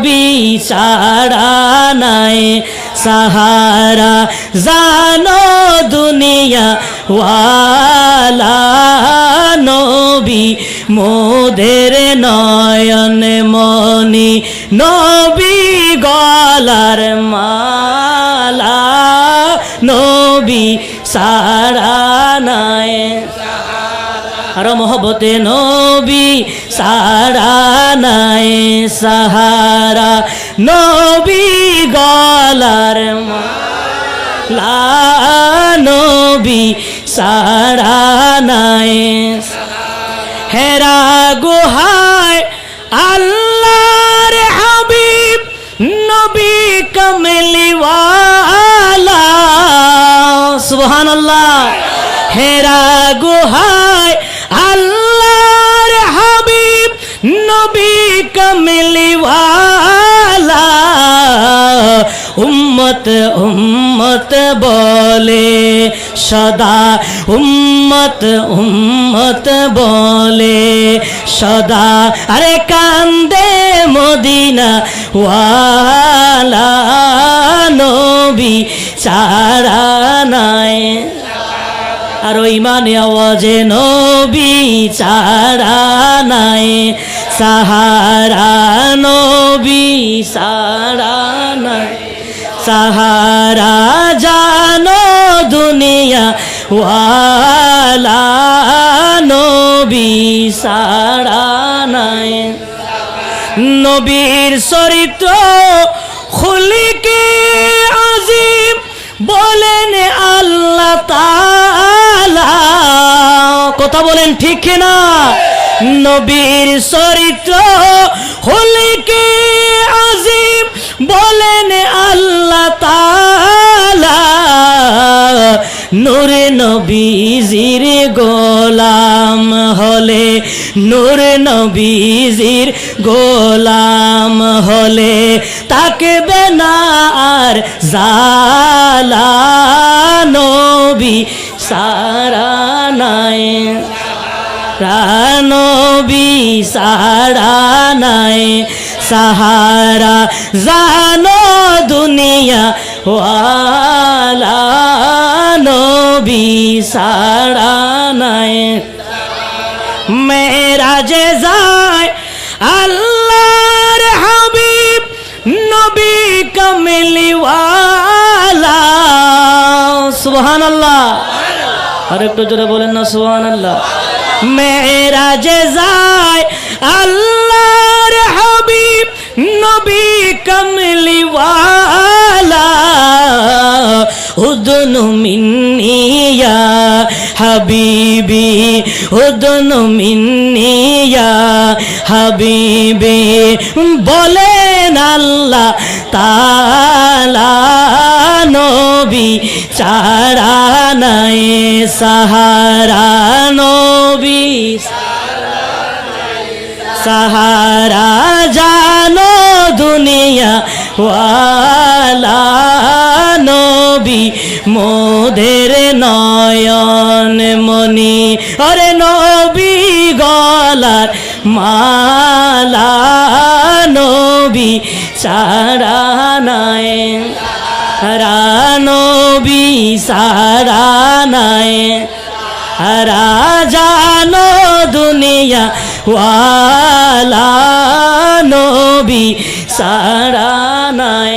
নবী ছাড়া নাই সাহারা জানো দুনিয়া ওয়ালা নবী মোদের নয়ন মনি নবী গলার মালা নবী ছাড়া নাই আর মহব্বতে নবী ছাড়া নাই সাহারা নবী গলার মালা নবী ছাড়া নাই হেরা গুহায় আল্লাহর হাবিব নবী কমলিওয়ালা সুবহানাল্লাহ হেরা গুহায় আল্লাহর হাবিব নবী কমলিওয়ালা উম্মত উম্মত বলে সদা উম্মত উম্মত বলে সদা আরে কান্দে মদিনা ওয়ালা নবী ছাড়া নাই আর ইমানে আওয়াজে নবী ছাড়া নাই সাহারা নবী ছাড়া নাই সাহারা জানো দুনিয়া ওয়ালা নবী ছাড়া নাই নবীর চরিত্র খুলিকে আজিম বলেন আল্লাহ তাআলা কথা বলেন ঠিক না নবীর চরিত্র খুলিকে আজিম বলেন আল্লাহ তাআলা নূরে নবীজির গোলাম হলে নূরে নবীজির গোলাম হলে তাকবে না আর জালা নবী ছাড়া নাই নবী ছাড়া নাই সাহারা জানো দুনিয়া ওয়ালা নবী ছাড়া নাই মেরাজে যায় আল্লাহর হাবিব নবী কমলিওয়ালা সুবহানাল্লাহ আর একটু জোরে বলেন না সুবহানাল্লাহ মেরাজে যায় আল্লাহর হাবিব নবী কমলিওয়ালা উদনু মিন্নি ইয়া হাবিবি উদনু মিন্নি ইয়া হাবিবি বলেন আল্লাহ তাআলা নবী ছাড়া নাই সাহারা নবী সাহারা জানো দুনিয়া ওয়ালা নবী মোদের নয়ন মনি আরে নবী গলার মালা নবী ছাড়া নাই নবী ছাড়া নাই জানো দুনিয়া ওয়ালা নবী ছাড়া নাই।